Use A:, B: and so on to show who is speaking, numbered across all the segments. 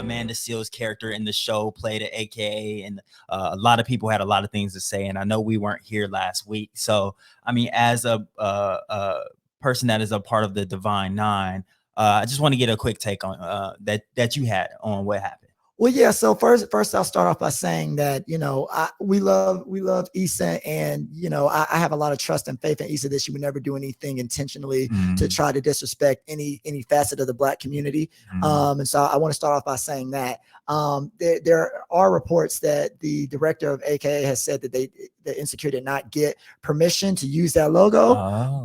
A: Amanda Seales' character in the show played an AKA, and a lot of people had a lot of things to say. And I know we weren't here last week, so I mean, as a person that is a part of the Divine Nine, I just want to get a quick take on that you had on what happened.
B: Well, yeah. So first, I'll start off by saying that we love Issa, and I have a lot of trust and faith in Issa that she would never do anything intentionally to try to disrespect any facet of the Black community. And so I want to start off by saying that there are reports that the director of AKA has said that that Insecure did not get permission to use that logo.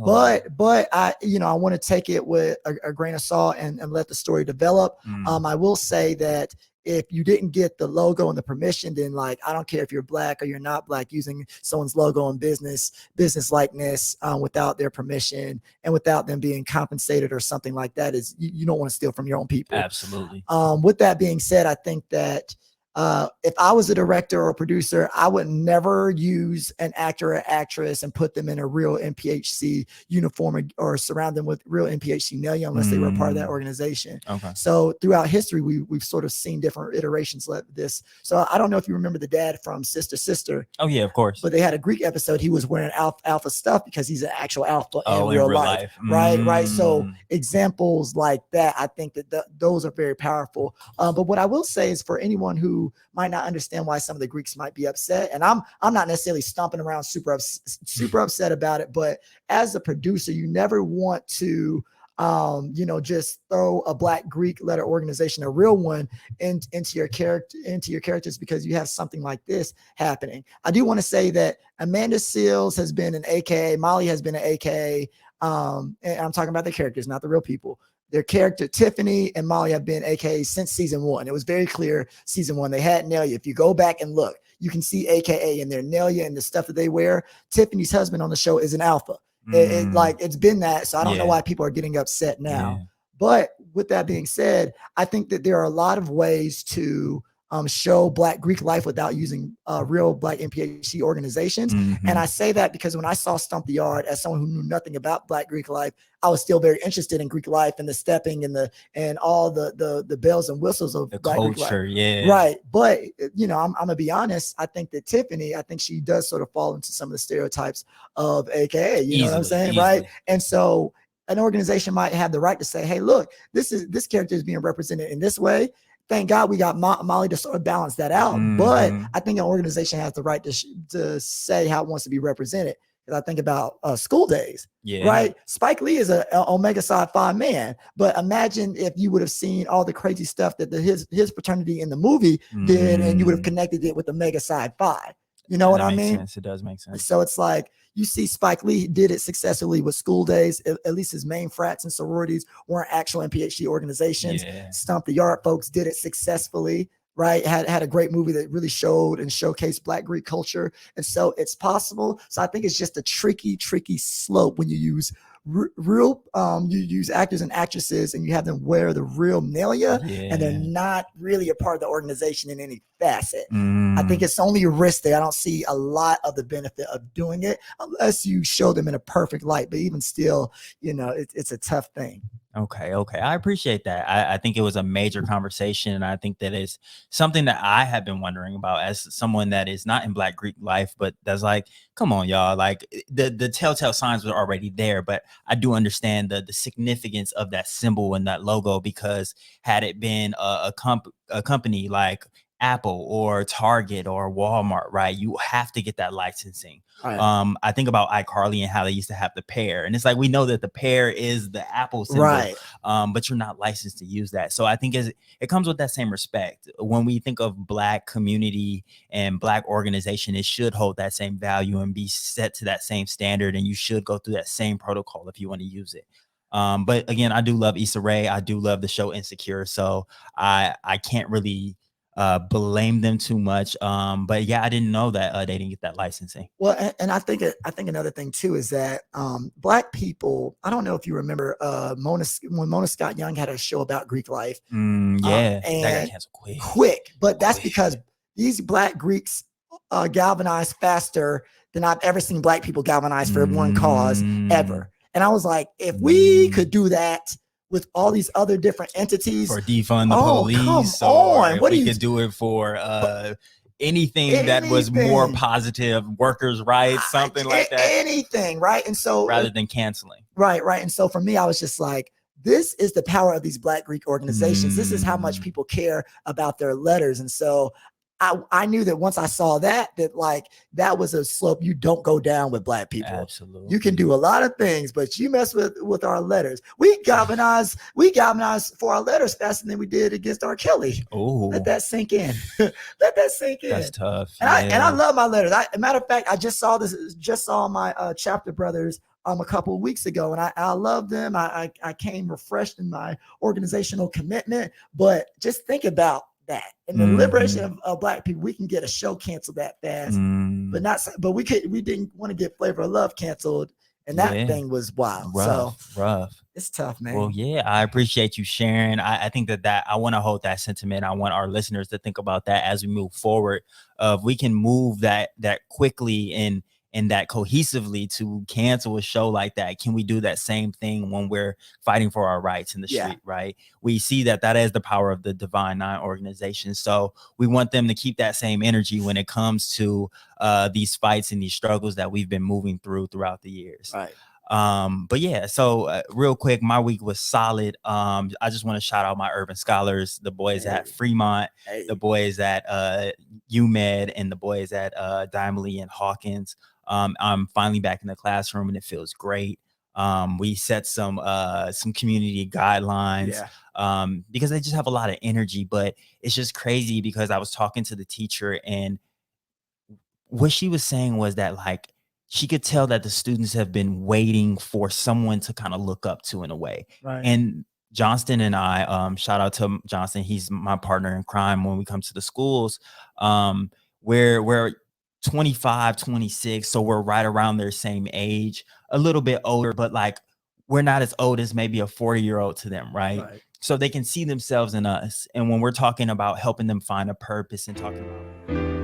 B: But I want to take it with a grain of salt and let the story develop. I will say that if you didn't get the logo and the permission, then I don't care if you're Black or you're not Black, using someone's logo and business likeness without their permission and without them being compensated or something like that, is you don't want to steal from your own people.
A: Absolutely.
B: With that being said, I think that if I was a director or a producer, I would never use an actor or actress and put them in a real NPHC uniform or surround them with real NPHC Nelia unless they were a part of that organization.
A: Okay.
B: So throughout history, we've sort of seen different iterations of this. So I don't know if you remember the dad from Sister.
A: Oh yeah, of course.
B: But they had a Greek episode. He was wearing alpha stuff because he's an actual alpha in real life. Right. So examples like that, I think that those are very powerful. But what I will say is, for anyone who might not understand why some of the Greeks might be upset, and I'm not necessarily stomping around super upset about it, but as a producer, you never want to just throw a Black Greek letter organization, a real one, into your characters because you have something like this happening. I do want to say that Amanda Seales has been an AKA, Molly has been an AKA, and I'm talking about the characters, not the real people. Their character, Tiffany and Molly, have been AKA since season 1. It was very clear season 1. They had Nelia. If you go back and look, you can see AKA in their Nelia and the stuff that they wear. Tiffany's husband on the show is an alpha. It's been that. So I don't know why people are getting upset now.
A: Yeah.
B: But with that being said, I think that there are a lot of ways to show Black Greek life without using real Black NPHC organizations. And I say that because when I saw Stomp the Yard, as someone who knew nothing about Black Greek life, I was still very interested in Greek life and the stepping and all the bells and whistles of
A: the
B: Black
A: culture.
B: Greek life.
A: Yeah.
B: Right. But I'm gonna be honest. I think that Tiffany, she does sort of fall into some of the stereotypes of AKA. You know what I'm saying?
A: Easily.
B: Right. And so an organization might have the right to say, hey, look, this character is being represented in this way. Thank God we got Molly to sort of balance that out. But I think an organization has the right to say how it wants to be represented. Because I think about School Days, right? Spike Lee is an Omega Psi Phi man. But imagine if you would have seen all the crazy stuff that his fraternity in the movie did, and you would have connected it with Omega Psi Phi. You know what I mean?
A: Sense. It does make sense.
B: So it's like, you see Spike Lee did it successfully with School Days. At least his main frats and sororities weren't actual NPHC organizations. Stomp the Yard folks did it successfully, right? Had a great movie that really showed and showcased Black Greek culture. And so it's possible. So I think it's just a tricky slope when you use real you use actors and actresses and you have them wear the real Nelia and they're not really a part of the organization in any facet. I think it's only a risk there. I don't see a lot of the benefit of doing it unless you show them in a perfect light. But even still, it's a tough thing.
A: Okay. I appreciate that. I think it was a major conversation, and I think that is something that I have been wondering about as someone that is not in Black Greek life, but that's like, come on, y'all. Like the telltale signs were already there, but I do understand the significance of that symbol and that logo, because had it been a company like Apple or Target or Walmart, right, you have to get that licensing. Right. I think about iCarly and how they used to have the pear, and it's like, we know that the pear is the Apple symbol, right? But you're not licensed to use that. So I think it comes with that same respect. When we think of Black community and Black organization, it should hold that same value and be set to that same standard, and you should go through that same protocol if you want to use it. But again, I do love Issa Rae. I do love the show Insecure, so I can't really blame them too much. But yeah, I didn't know that they didn't get that licensing.
B: Well, and I think another thing too is that Black people, I don't know if you remember when Mona Scott Young had a show about Greek life.
A: And that got canceled quick.
B: But that's because these Black Greeks galvanized faster than I've ever seen Black people galvanize for one cause ever. And I was like, if we could do that with all these other different entities
A: for defund the police, or if we could do it for anything that was more positive, workers' rights, something like that.
B: Anything, right? And so
A: rather than canceling.
B: Right. And so for me, I was just like, this is the power of these Black Greek organizations. This is how much people care about their letters. And so I knew that once I saw that like that was a slope you don't go down with Black people.
A: Absolutely.
B: You can do a lot of things, but you mess with our letters. We galvanized for our letters faster than we did against R. Kelly.
A: Oh,
B: let that sink in. Let that sink in.
A: That's tough.
B: And I love my letters. Matter of fact, I just saw my chapter brothers a couple of weeks ago, and I love them. I came refreshed in my organizational commitment, but just think about that and the liberation of Black people. We can get a show canceled that fast, but we didn't want to get Flavor of Love canceled, and that thing was wild.
A: Rough.
B: It's tough, man.
A: Well, yeah, I appreciate you sharing. I think that I want to hold that sentiment. I want our listeners to think about that as we move forward. We can move that quickly and that cohesively to cancel a show like that. Can we do that same thing when we're fighting for our rights in the street, right? We see that is the power of the Divine Nine organization. So we want them to keep that same energy when it comes to these fights and these struggles that we've been moving throughout the years.
B: Right.
A: But yeah, so real quick, my week was solid. I just want to shout out my urban scholars, the boys at Fremont, the boys at UMed, and the boys at Diamond Lee and Hawkins. I'm finally back in the classroom and it feels great. We set some community guidelines because they just have a lot of energy, but it's just crazy because I was talking to the teacher and what she was saying was that like she could tell that the students have been waiting for someone to kind of look up to in a way.
B: Right.
A: And Johnston and I, shout out to Johnston, he's my partner in crime when we come to the schools. We're 25, 26, so we're right around their same age, a little bit older, but like we're not as old as maybe a 40-year-old to them, right? So they can see themselves in us. And when we're talking about helping them find a purpose and talking about